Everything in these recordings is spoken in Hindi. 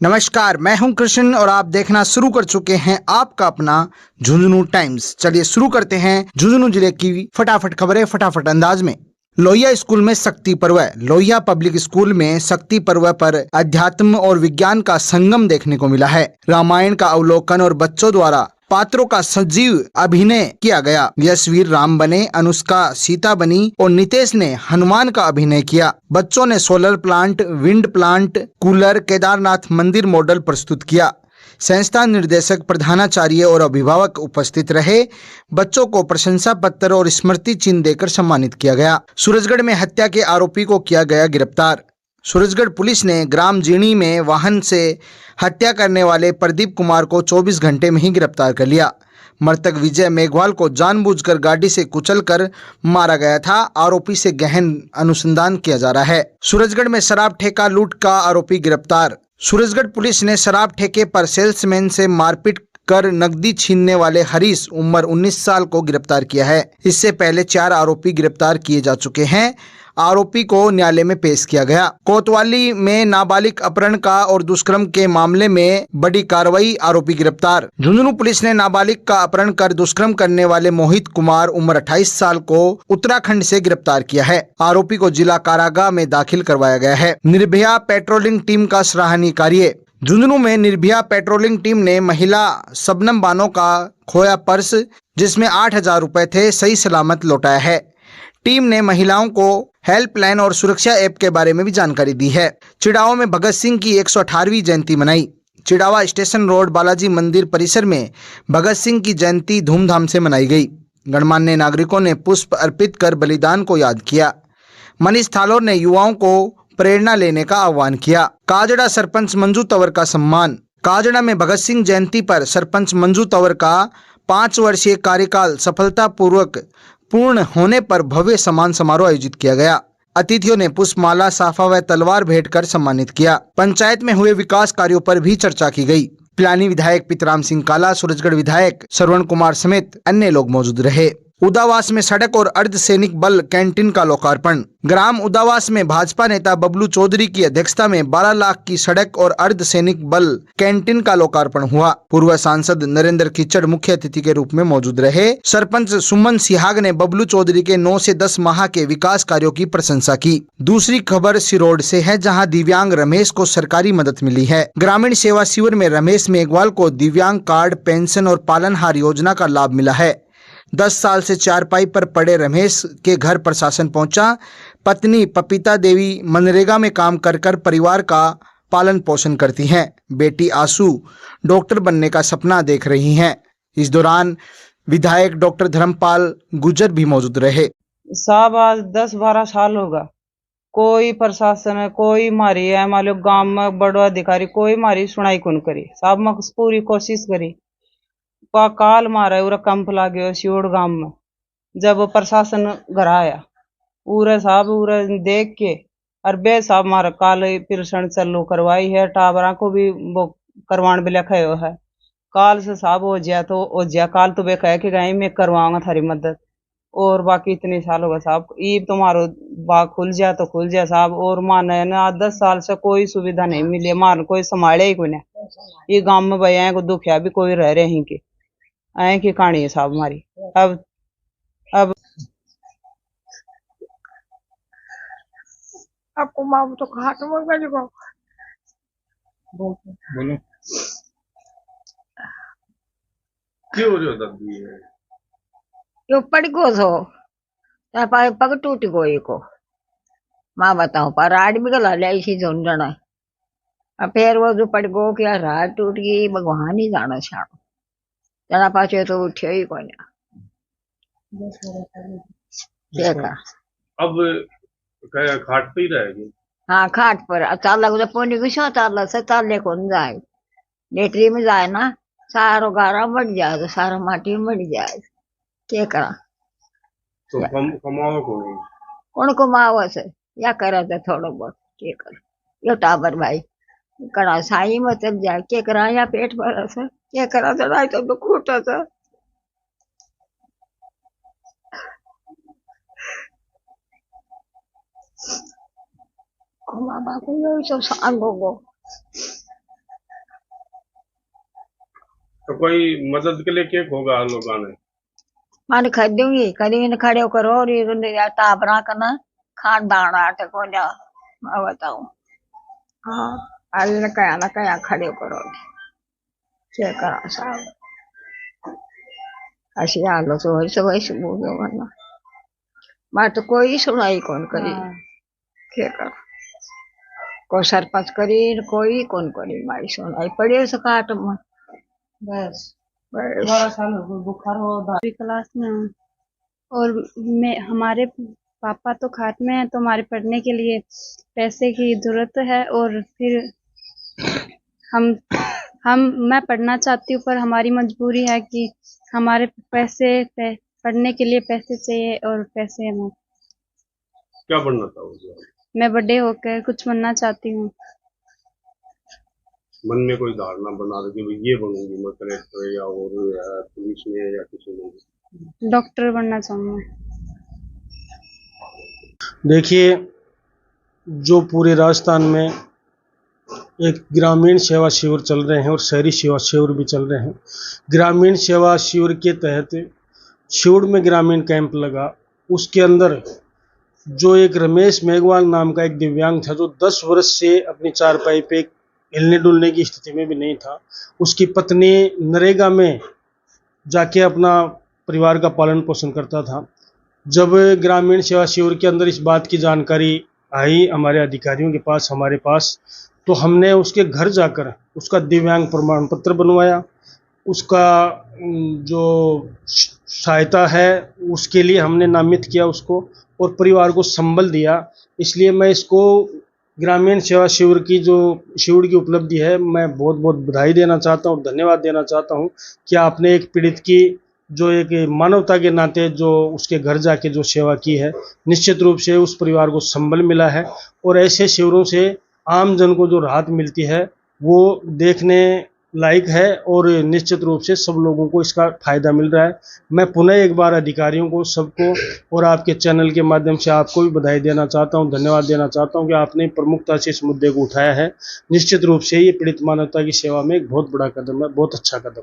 नमस्कार, मैं हूं कृष्ण और आप देखना शुरू कर चुके हैं आपका अपना झुंझुनू टाइम्स। चलिए शुरू करते हैं झुंझुनू जिले की फटाफट खबरें फटाफट अंदाज में। लोहिया स्कूल में शक्ति पर्व। लोहिया पब्लिक स्कूल में शक्ति पर्व पर अध्यात्म और विज्ञान का संगम देखने को मिला है। रामायण का अवलोकन और बच्चों द्वारा पात्रों का सजीव अभिनय किया गया। यशवीर राम बने, अनुष्का सीता बनी और नितेश ने हनुमान का अभिनय किया। बच्चों ने solar plant, wind plant, cooler, Kedarnath मंदिर मॉडल प्रस्तुत किया। संस्था निर्देशक, प्रधानाचार्य और अभिभावक उपस्थित रहे। बच्चों को प्रशंसा पत्र और स्मृति चिन्ह देकर सम्मानित किया गया। सूरजगढ़ में हत्या के आरोपी को किया गया गिरफ्तार। सूरजगढ़ पुलिस ने ग्राम जीणी में वाहन से हत्या करने वाले प्रदीप कुमार को 24 घंटे में ही गिरफ्तार कर लिया। मृतक विजय मेघवाल को जानबूझकर गाड़ी से कुचलकर मारा गया था। आरोपी से गहन अनुसंधान किया जा रहा है। सूरजगढ़ में शराब ठेका लूट का आरोपी गिरफ्तार। सूरजगढ़ पुलिस ने शराब ठेके पर सेल्समैन से मारपीट कर नकदी छीनने वाले हरीश उम्र 19 साल को गिरफ्तार किया है। इससे पहले 4 आरोपी गिरफ्तार किए जा चुके हैं। आरोपी को न्यायालय में पेश किया गया। कोतवाली में नाबालिग अपहरण का और दुष्कर्म के मामले में बड़ी कार्रवाई, आरोपी गिरफ्तार। झुंझुनू पुलिस ने नाबालिग का अपहरण कर दुष्कर्म करने वाले मोहित कुमार उम्र 28 साल को उत्तराखंड से गिरफ्तार किया है। आरोपी को जिला कारागार में दाखिल करवाया गया है। निर्भया पेट्रोलिंग टीम का सराहनीय कार्य। झुंझुनू में निर्भया पेट्रोलिंग टीम ने महिला शबनम बानो का खोया पर्स, जिसमें 8,000 रुपए थे, सही सलामत लौटाया है। टीम ने महिलाओं को हेल्पलाइन और सुरक्षा ऐप के बारे में भी जानकारी दी है। चिड़ावा में भगत सिंह की 118वीं जयंती मनाई। चिड़ावा स्टेशन रोड बालाजी मंदिर परिसर में भगत सिंह की जयंती धूमधाम से मनाई गई। गणमान्य नागरिकों ने पुष्प अर्पित कर बलिदान को याद किया। मनीष थालोर ने युवाओं को प्रेरणा लेने का आह्वान किया। काजड़ा सरपंच मंजू तंवर का सम्मान। काजड़ा में भगत सिंह जयंती पर सरपंच मंजू तंवर का 5 वर्षीय कार्यकाल सफलतापूर्वक पूर्ण होने पर भव्य सम्मान समारोह आयोजित किया गया। अतिथियों ने पुष्पमाला, साफा व तलवार भेंट कर सम्मानित किया। पंचायत में हुए विकास कार्यों पर भी चर्चा की गई। पिलानी विधायक पितराम सिंह काला, सूरजगढ़ विधायक श्रवण कुमार समेत अन्य लोग मौजूद रहे। उदावास में सड़क और अर्धसैनिक बल कैंटीन का लोकार्पण। ग्राम उदावास में भाजपा नेता बबलू चौधरी की अध्यक्षता में 12 लाख की सड़क और अर्धसैनिक बल कैंटीन का लोकार्पण हुआ। पूर्व सांसद नरेंद्र कीचड़ मुख्य अतिथि के रूप में मौजूद रहे। सरपंच सुमन सिहाग ने बबलू चौधरी के 9 से 10 माह के विकास कार्यों की प्रशंसा की। दूसरी खबर सिरोड से है, जहां दिव्यांग रमेश को सरकारी मदद मिली है। ग्रामीण सेवा शिविर में रमेश मेघवाल को दिव्यांग कार्ड, पेंशन और पालनहार योजना का लाभ मिला है। 10 साल से चारपाई पर पड़े रमेश के घर प्रशासन पहुंचा। पत्नी पपीता देवी मनरेगा में काम कर कर परिवार का पालन पोषण करती हैं। बेटी आशु डॉक्टर बनने का सपना देख रही हैं। इस दौरान विधायक डॉक्टर धर्मपाल गुजर भी मौजूद रहे। साहब आज 10-12 साल होगा, कोई प्रशासन है, कोई मारी है मान लो गांव में बड़ो अधिकारी कोई मारी सुनाई कौन करी। साहब मैं पूरी कोशिश करी, काल मारा उरा कैंप लाग्यो सियोड़ गांव में। जब प्रशासन घर आया उरे साहब उरे देख के और बे साहब मारा काल पिलसण चालू करवाई है। टावरा को भी वो करवान बिला खयो है। काल से साहब हो जाए तो हो जाए, काल तो बे कह के गए मैं करवाऊंगा थारी मदद। और बाकी इतने साल होगा साहब, ईब तुम्हारो बाग खुल जाए तो खुल जाए साहब। और माने ना 10 साल से कोई सुविधा नहीं मिली, मार कोई संभाले ही कोई ना। ये गांव में भैया को दुखिया भी कोई रह रहे हैं कि ऐ की कहानी है साहब हमारी। अब आपको माँ तो खाट में गई को बोलो क्यों हो रही हो दर्दी है? यो पड़ गो सो पग टूट गई को माँ बताओ पर राड भी गला ले इसी झुंझुना। अब फिर वो जो पड़ गो क्या राड टूट गई, भगवान ही जाना छाड़ो। जना पाछे तो उठ्यो ही कोई ना। देखा अब क्या खाट पे ही रहेगी? हाँ खाट पर चाल लग पोनी घुसो चाल से चाले कौन जाए। लेटरी में जाए ना सारो गारा बढ़ जाए तो सारा माटी बढ़ जाए। क्या करा तो कमाओ कौन? कौन कमाओ से या करे तो थोड़ा बहुत क्या कर यो टाबर भाई करा साई में चल जाए। क्या करा या पेट भर से क्या करा चढ़ाई तो दुख उठा था। माँ बाप को यही सब सांगो गो तो कोई मदद के लिए क्या होगा लोगों ने? मान खरीदूंगी कभी न खड़े करो और ये तापना करना खान दाना आटे को जा मैं बताऊं। हाँ अभी न कया खड़े करो क्या करा साहब ऐसी हालत हो सब ऐसे बोलो वरना मैं तो कोई सुनाई कौन करी क्या कर को सरपंच करी कोई कौन करी मारी सुनाई पड़ी से काट में बस बस 12 साल हो गए बुखार हो अभी क्लास में हूँ और मैं हमारे पापा तो खाट में हैं तो हमारे पढ़ने के लिए पैसे की जरूरत है और फिर हम मैं पढ़ना चाहती हूँ पर हमारी मजबूरी है कि हमारे पढ़ने के लिए पैसे चाहिए और पैसे हमें क्या बनना चाहोगे? मैं बड़े होकर कुछ बनना चाहती हूँ। मन में कोई धारणा बना रहे कि ये बनूंगी मैं, कलेक्टर या और पुलिस में या किसी में? डॉक्टर बनना चाहूँगा। देखिए, जो पूरे राजस्थान में एक ग्रामीण सेवा शिविर चल रहे हैं और शहरी सेवा शिविर भी चल रहे हैं। ग्रामीण सेवा शिविर के तहत शिविर में ग्रामीण कैंप लगा, उसके अंदर जो एक रमेश मेघवाल नाम का एक दिव्यांग था जो 10 वर्ष से अपनी चारपाई पे हिलने डुलने की स्थिति में भी नहीं था। उसकी पत्नी नरेगा में जाके अपना परिवार का पालन पोषण करता था। जब ग्रामीण सेवा शिविर के अंदर इस बात की जानकारी आई हमारे अधिकारियों के पास, हमारे पास, तो हमने उसके घर जाकर उसका दिव्यांग प्रमाण पत्र बनवाया। उसका जो सहायता है उसके लिए हमने नामित किया उसको और परिवार को संबल दिया। इसलिए मैं इसको ग्रामीण सेवा शिविर की उपलब्धि है, मैं बहुत बहुत बधाई देना चाहता हूँ, धन्यवाद देना चाहता हूँ कि आपने एक पीड़ित की जो एक मानवता के नाते जो उसके घर जाके जो सेवा की है, निश्चित रूप से उस परिवार को संबल मिला है। और ऐसे शिविरों से आम जन को जो राहत मिलती है वो देखने लायक है और निश्चित रूप से सब लोगों को इसका फायदा मिल रहा है। मैं पुनः एक बार अधिकारियों को, सबको और आपके चैनल के माध्यम से आपको भी बधाई देना चाहता हूं, धन्यवाद देना चाहता हूं कि आपने प्रमुखता से इस मुद्दे को उठाया है। निश्चित रूप से ये पीड़ित मानवता की सेवा में एक बहुत बड़ा कदम है, बहुत अच्छा कदम।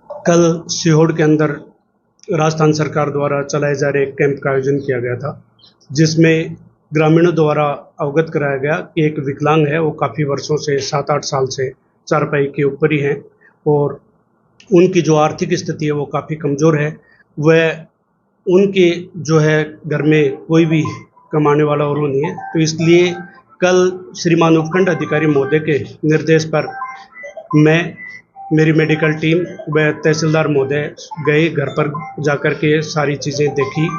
कल सीहोर के अंदर राजस्थान सरकार द्वारा चलाए जा रहे कैंप का आयोजन किया गया था, जिसमें ग्रामीणों द्वारा अवगत कराया गया कि एक विकलांग है, वो काफ़ी वर्षों से 7-8 साल से चारपाई के ऊपर ही हैं और उनकी जो आर्थिक स्थिति है वो काफ़ी कमज़ोर है। वह उनके जो है घर में कोई भी कमाने वाला और वो नहीं है, तो इसलिए कल श्रीमान उपखंड अधिकारी महोदय के निर्देश पर मैं, मेरी मेडिकल टीम व तहसीलदार महोदय गए, घर पर जाकर के सारी चीज़ें देखी।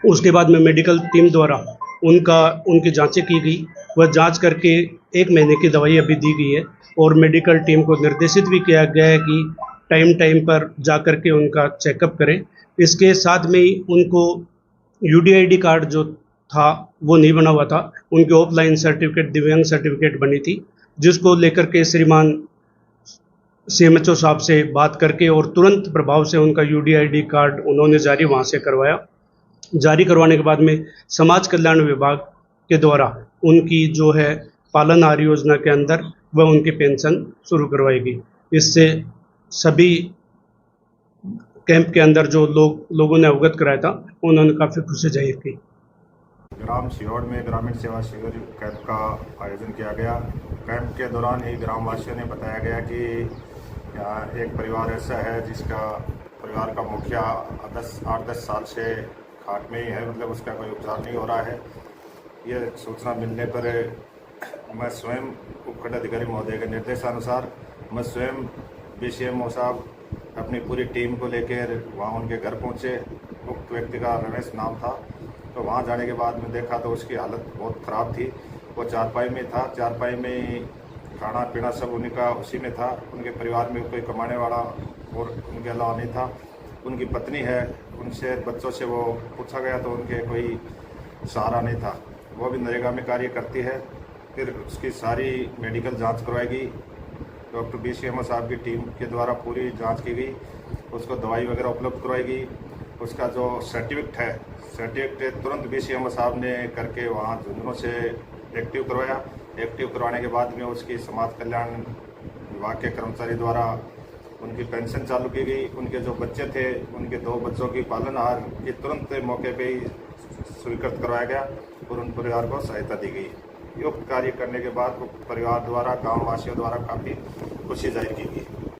उसके बाद में मेडिकल टीम द्वारा उनकी जांचें की गई। वह जांच करके 1 महीने की दवाई अभी दी गई है और मेडिकल टीम को निर्देशित भी किया गया है कि टाइम पर जा कर के उनका चेकअप करें। इसके साथ में ही उनको UDID कार्ड जो था वो नहीं बना हुआ था, उनके ऑफलाइन सर्टिफिकेट, दिव्यांग सर्टिफिकेट बनी थी, जिसको लेकर के श्रीमान CMHO साहब से बात करके और तुरंत प्रभाव से उनका UDID कार्ड उन्होंने जारी वहाँ से करवाया। जारी करवाने के बाद में समाज कल्याण विभाग के द्वारा उनकी जो है पालन आहार योजना के अंदर वह उनकी पेंशन शुरू करवाएगी। इससे सभी कैंप के अंदर जो लोगों ने अवगत कराया था उन्होंने काफ़ी खुशी जाहिर की। ग्राम सीहोर में ग्रामीण सेवा शिविर कैंप का आयोजन किया गया। कैंप के दौरान ही ग्रामवासियों ने बताया गया कि यहाँ एक परिवार ऐसा है जिसका परिवार का मुखिया 8-10 साल से खाट में ही है, मतलब उसका कोई उपचार नहीं हो रहा है। ये सूचना मिलने पर मैं स्वयं उपखंड अधिकारी महोदय के निर्देशानुसार मैं स्वयं BCMO साहब अपनी पूरी टीम को लेकर वहाँ उनके घर पहुँचे। उक्त व्यक्ति का रमेश नाम था। तो वहाँ जाने के बाद में देखा तो उसकी हालत बहुत ख़राब थी। वो चारपाई में था, चारपाई में ही खाना पीना सब उनका उसी में था। उनके परिवार में कोई कमाने वाला और उनके अलावा नहीं था। उनकी पत्नी है, उनसे बच्चों से वो पूछा गया तो उनके कोई सहारा नहीं था। वो भी नरेगा में कार्य करती है। फिर उसकी सारी मेडिकल जांच करवाएगी, डॉक्टर BCMO साहब की टीम के द्वारा पूरी जांच की गई, उसको दवाई वगैरह उपलब्ध करवाएगी। उसका जो सर्टिफिकेट तुरंत BCMO साहब ने करके वहाँ झुंझुनू से एक्टिव करवाया। एक्टिव करवाने के बाद में उसकी समाज कल्याण विभाग के कर्मचारी द्वारा उनकी पेंशन चालू की गई। उनके जो बच्चे थे उनके 2 बच्चों की पालनहार की तुरंत मौके पे ही स्वीकृत करवाया गया और उन परिवार को सहायता दी गई। युक्त कार्य करने के बाद परिवार द्वारा, गाँव वासियों द्वारा काफ़ी खुशी जाहिर की गई।